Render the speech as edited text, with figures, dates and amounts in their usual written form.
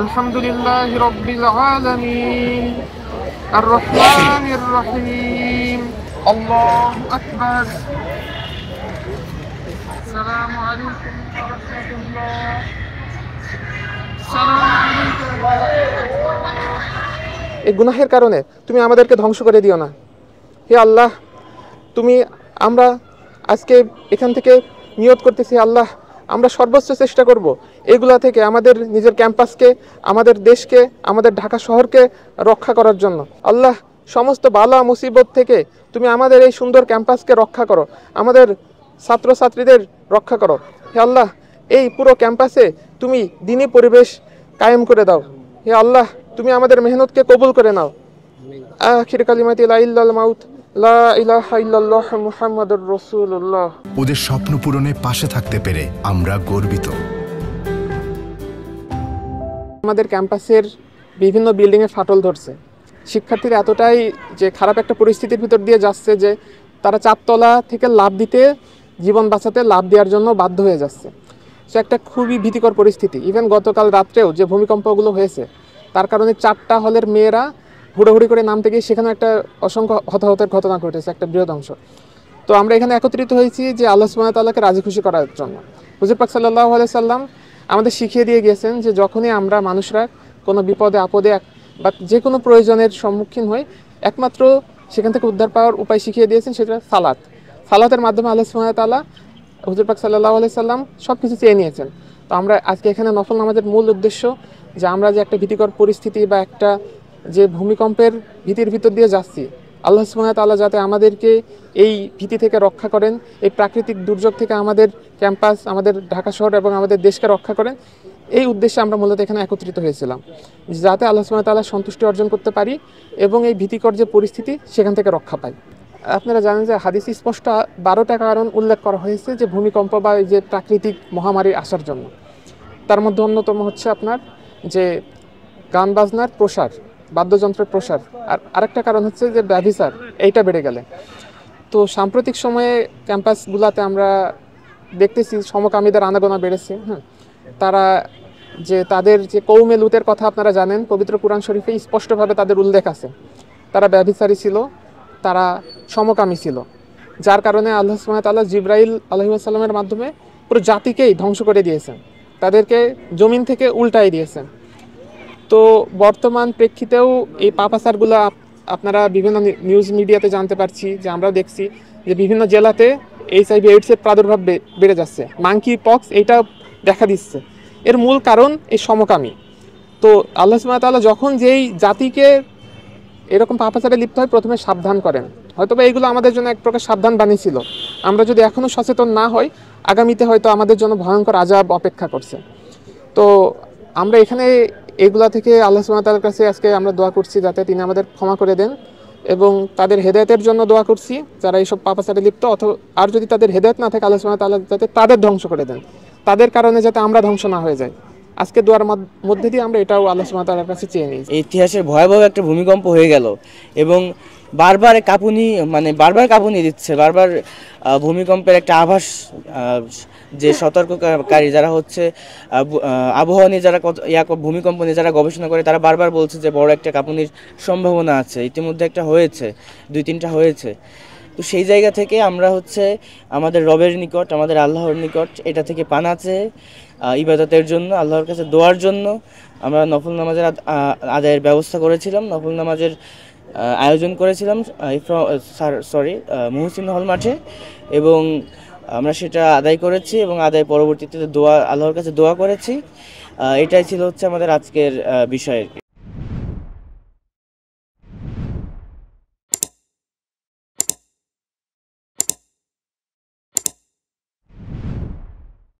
আলহামদুলিল্লাহি রাব্বিল আলামিন আর রহমানির রহিম আল্লাহু আকবার আসসালামু আলাইকুম ওয়া রাহমাতুল্লাহ আসসালামু আলাইকুম। এই গুনাহের কারণে তুমি আমাদেরকে ধ্বংস করে দিও না হে আল্লাহ। তুমি আমরা আজকে এখান থেকে নিয়ত করতেছি আল্লাহ, আমরা সর্বোচ্চ চেষ্টা করব এগুলা থেকে আমাদের নিজের ক্যাম্পাসকে, আমাদের দেশকে, আমাদের ঢাকা শহরকে রক্ষা করার জন্য। আল্লাহ, সমস্ত বালা মুসিবত থেকে তুমি আমাদের এই সুন্দর ক্যাম্পাসকে রক্ষা করো, আমাদের ছাত্রছাত্রীদের রক্ষা করো হে আল্লাহ। এই পুরো ক্যাম্পাসে তুমি দ্বীনি পরিবেশ কায়েম করে দাও হে আল্লাহ। তুমি আমাদের মেহনতকে কবুল করে নাও। আখির কালিমাতি লা ইল্লাল মাউত লা ইলাহা ইল্লাল্লাহ মুহাম্মাদুর রাসূলুল্লাহ। ওদের স্বপ্ন পূরণে পাশে থাকতে পেরে আমরা গর্বিত। আমাদের ক্যাম্পাসের বিভিন্ন বিল্ডিংয়ে ফাটল ধরছে। শিক্ষার্থীরা এতটাই যে খারাপ একটা পরিস্থিতির ভিতর দিয়ে যাচ্ছে যে তারা চারতলা থেকে লাফ দিতে, জীবন বাঁচাতে লাফ দেওয়ার জন্য বাধ্য হয়ে যাচ্ছে। সো একটা খুবই ভীতিকর পরিস্থিতি। ইভেন গতকাল রাত্রেও যে ভূমিকম্পগুলো হয়েছে তার কারণে 4টা হলের মেয়েরা হুড়োহুড়ি করে নামতে গিয়ে সেখানে একটা অসংখ্য হতাহতের ঘটনা ঘটেছে, একটা বৃহৎ অংশ। তো আমরা এখানে একত্রিত হয়েছি যে আল্লাহ সুবহানাহু ওয়া তাআলাকে রাজি খুশি করার জন্য। হুজুর পাক সাল্লাল্লাহু আলাইহি সাল্লাম আমাদের শিখিয়ে দিয়ে গিয়েছেন যে যখনই আমরা মানুষরা কোনো বিপদে আপদে বা যে কোনো প্রয়োজনের সম্মুখীন হই, একমাত্র সেখান থেকে উদ্ধার পাওয়ার উপায় শিখিয়ে দিয়েছেন, সেটা সালাত। সালাতের মাধ্যমে আল্লাহ সুবহানাহু ওয়া তাআলা, হুজুর পাক সাল্লাল্লাহু আলাইহি সাল্লাম সব কিছু চেয়ে নিয়েছেন। তো আমরা আজকে এখানে নফল নামাজের মূল উদ্দেশ্য যে আমরা যে একটা ভীতিকর পরিস্থিতি বা একটা যে ভূমিকম্পের ভীতির ভিতর দিয়ে যাচ্ছি, আল্লাহ সুবহানাহু ওয়া তাআলা যাতে আমাদেরকে এই ভীতি থেকে রক্ষা করেন, এই প্রাকৃতিক দুর্যোগ থেকে আমাদের ক্যাম্পাস, আমাদের ঢাকা শহর এবং আমাদের দেশকে রক্ষা করেন, এই উদ্দেশ্যে আমরা মূলত এখানে একত্রিত হয়েছিলাম, যাতে আল্লাহ সুবহানাহু ওয়া তাআলার সন্তুষ্টি অর্জন করতে পারি এবং এই ভীতিকর যে পরিস্থিতি সেখান থেকে রক্ষা পাই। আপনারা জানেন যে হাদিসে স্পষ্ট 12টা কারণ উল্লেখ করা হয়েছে যে ভূমিকম্প বা এই যে প্রাকৃতিক মহামারী আসার জন্য। তার মধ্যে অন্যতম হচ্ছে আপনার যে গান বাজনার প্রসার, বাদ্যযন্ত্রের প্রসার, আর আরেকটা কারণ হচ্ছে যে ব্যভিচার, এইটা বেড়ে গেলে। তো সাম্প্রতিক সময়ে ক্যাম্পাসগুলোতে আমরা দেখতেছি সমকামীদের আনাগোনা বেড়েছে। তারা যে তাদের যে কৌমে লুতের কথা আপনারা জানেন, পবিত্র কুরআন শরীফে স্পষ্টভাবে তাদের উল্লেখ আছে। তারা ব্যভিচারী ছিল, তারা সমকামী ছিল, যার কারণে আল্লাহ সুবহানাহু ওয়া তাআলা জিবরাইল আলাইহিস সালামের মাধ্যমে পুরো জাতিকেই ধ্বংস করে দিয়েছেন, তাদেরকে জমিন থেকে উল্টাই দিয়েছেন। তো বর্তমান প্রেক্ষিতেও এই পাপাচারগুলো আপনারা বিভিন্ন নিউজ মিডিয়াতে জানতে পারছি, যে আমরাও দেখছি যে বিভিন্ন জেলাতে HIV AIDS-এর প্রাদুর্ভাব বেড়ে যাচ্ছে, মাঙ্কি পক্স এইটা দেখা দিচ্ছে। এর মূল কারণ এই সমকামী। তো আল্লাহ সুবহানাহু ওয়া তাআলা যখন যেই জাতিকে এরকম পাপাচারে লিপ্ত হয় প্রথমে সাবধান করেন, হয়তোবা এইগুলো আমাদের জন্য এক প্রকার সাবধান বাণী ছিল। আমরা যদি এখনও সচেতন না হই, আগামীতে হয়তো আমাদের জন্য ভয়ঙ্কর আযাব অপেক্ষা করছে। তো আমরা এখানে এগুলা থেকে আল্লাহ সুবহানাহু ওয়া তাআলার কাছে আজকে আমরা দোয়া করছি যাতে তিনি আমাদের ক্ষমা করে দেন, এবং তাদের হেদায়েতের জন্য দোয়া করছি যারা এইসব পাপাচারে লিপ্ত। আর যদি তাদের হেদায়েত না থাকে, আল্লাহ সুবহানাহু ওয়া তাআলা যাতে তাদের ধ্বংস করে দেন, তাদের কারণে যাতে আমরা ধ্বংস না হয়ে যাই। আজকে দোয়ার মধ্যে দিয়ে আমরা এটাও আল্লাহ সুবহানাহু ওয়া তাআলার কাছে চেয়ে নিই। ইতিহাসের ভয়াবহ একটা ভূমিকম্প হয়ে গেল এবং বারবার কাঁপুনি দিচ্ছে, বারবার ভূমিকম্পের একটা আভাস। যে সতর্ককারী যারা হচ্ছে আবহাওয়া নিয়ে যারা ভূমিকম্প নিয়ে যারা গবেষণা করে, তারা বারবার বলছে যে বড় একটা কাঁপুনির সম্ভাবনা আছে। ইতিমধ্যে একটা হয়েছে, 2-3টা হয়েছে। তো সেই জায়গা থেকে আমরা হচ্ছে আমাদের রবের নিকট, আমাদের আল্লাহর নিকট এটা থেকে পানা চেয়ে ইবাদতের জন্য, আল্লাহর কাছে দোয়ার জন্য আমরা নফল নামাজের আদায়ের ব্যবস্থা করেছিলাম, নফল নামাজের আয়োজন করেছিলাম মুহসিন হল মাঠে, এবং আমরা সেটা আদায় করেছি এবং আদায় পরবর্তীতে আল্লাহর কাছে দোয়া করেছি। এটাই ছিল হচ্ছে আমাদের আজকের বিষয়।